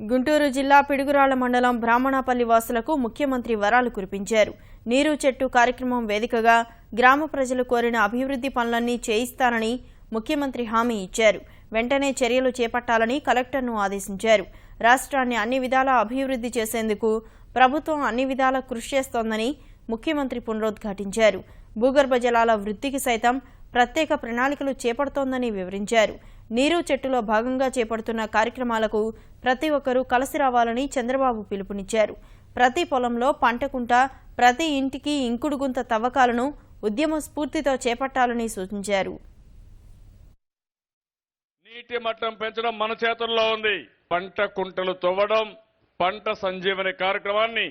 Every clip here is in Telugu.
గుంటూరు జిల్లా పిడుగురాళ్ల మండలం బ్రాహ్మణపల్లి వాసులకు ముఖ్యమంత్రి వరాలు కురిపించారు. నీరు చెట్టు కార్యక్రమం వేదికగా గ్రామ ప్రజలు కోరిన అభివృద్ధి పనులన్నీ చేయిస్తానని ముఖ్యమంత్రి హామీ ఇచ్చారు. వెంటనే చర్యలు చేపట్టాలని కలెక్టర్ను ఆదేశించారు. రాష్ట్రాన్ని అన్ని విధాలా అభివృద్ధి చేసేందుకు ప్రభుత్వం అన్ని విధాలా కృషి చేస్తోందని ముఖ్యమంత్రి పునరుద్ఘాటించారు. భూగర్భ జలాల వృద్ధికి సైతం ప్రత్యేక ప్రణాళికలు చేపడుతోందని వివరించారు. నీరు చెట్టులో భాగంగా చేపడుతున్న కార్యక్రమాలకు ప్రతి ఒక్కరూ కలిసి రావాలని చంద్రబాబు పిలుపునిచ్చారు. ప్రతి పొలంలో పంటకుంట, ప్రతి ఇంటికి ఇంకుడు గుంత తవ్వకాలను ఉద్యమ స్ఫూర్తితో చేపట్టాలని సూచించారు. నీటి మట్టం పెంచడం మన చేతుల్లో ఉంది. పంట కుంటలు తవ్వడం, పంట సంజీవని కార్యక్రమాన్ని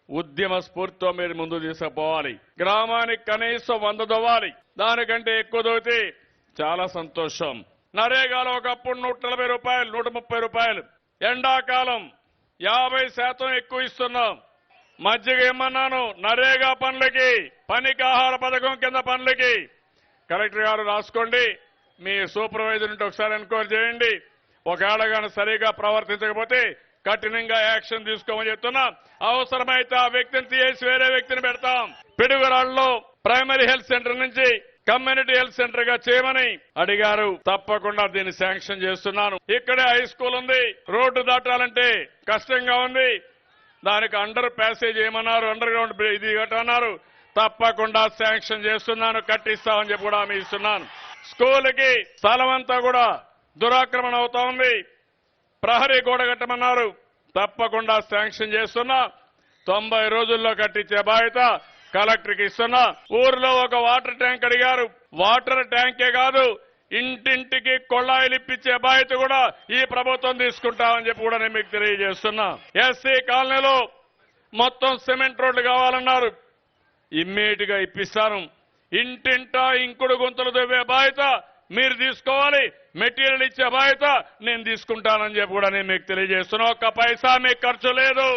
ఉద్యమ స్ఫూర్తితో మీరు ముందు తీసుకుపోవాలి. గ్రామానికి కనీసం 100 దవ్వాలి. దానికంటే ఎక్కువ దవ్వితే చాలా సంతోషం. నరేగాలో ఒకప్పుడు 140 రూపాయలు, 130 రూపాయలు. ఎండాకాలం 50% ఎక్కువ ఇస్తున్నాం. మధ్యగా ఏమన్నాను, నరేగా పనులకి, పనికి ఆహార పథకం కింద పనులకి కలెక్టర్ గారు రాసుకోండి. మీ సూపర్వైజర్ ఉంటే ఒకసారి ఎన్క్వైరీ చేయండి. ఒకవేళ కానీ సరిగా ప్రవర్తించకపోతే కఠినంగా యాక్షన్ తీసుకోమని చెప్తున్నా. అవసరమైతే ఆ వ్యక్తిని తీసి వేరే వ్యక్తిని పెడతాం. పిడుగురాళ్లలో ప్రైమరీ హెల్త్ సెంటర్ నుంచి కమ్యూనిటీ హెల్త్ సెంటర్ గా చేయమని అడిగారు. తప్పకుండా దీన్ని శాంక్షన్ చేస్తున్నాను. ఇక్కడే హై స్కూల్ ఉంది. రోడ్డు దాటాలంటే కష్టంగా ఉంది. దానికి అండర్ ప్యాసేజ్ ఏమన్నారు, అండర్ గ్రౌండ్ ఇది కట్టన్నారు. తప్పకుండా శాంక్షన్ చేస్తున్నాను, కట్టిస్తామని చెప్పి కూడా హామీ ఇస్తున్నాను. స్కూల్కి స్థలం అంతా కూడా దురాక్రమణ అవుతా ఉంది. ప్రహరీ గోడ కట్టమన్నారు. తప్పకుండా శాంక్షన్ చేస్తున్నా. 90 రోజుల్లో కట్టించే బాధ్యత కలెక్టర్కి ఇస్తున్నా. ఊర్లో ఒక వాటర్ ట్యాంక్ అడిగారు. వాటర్ ట్యాంకే కాదు, ఇంటింటికి కొళాయిలు ఇప్పించే బాధ్యత కూడా ఈ ప్రభుత్వం తీసుకుంటామని చెప్పి కూడా నేను మీకు తెలియజేస్తున్నా. ఎస్సీ కాలనీలో మొత్తం సిమెంట్ రోడ్లు కావాలన్నారు. ఇమ్మీడియట్ గా ఇప్పిస్తాను. ఇంటింటా ఇంకుడు గుంతలు తవ్వే బాధ్యత మీరు తీసుకోవాలి. మెటీరియల్ ఇచ్చే బాధ్యత నేను తీసుకుంటానని చెప్పి కూడా నేను మీకు తెలియజేస్తున్నా. ఒక్క పైసా మీకు ఖర్చు లేదు.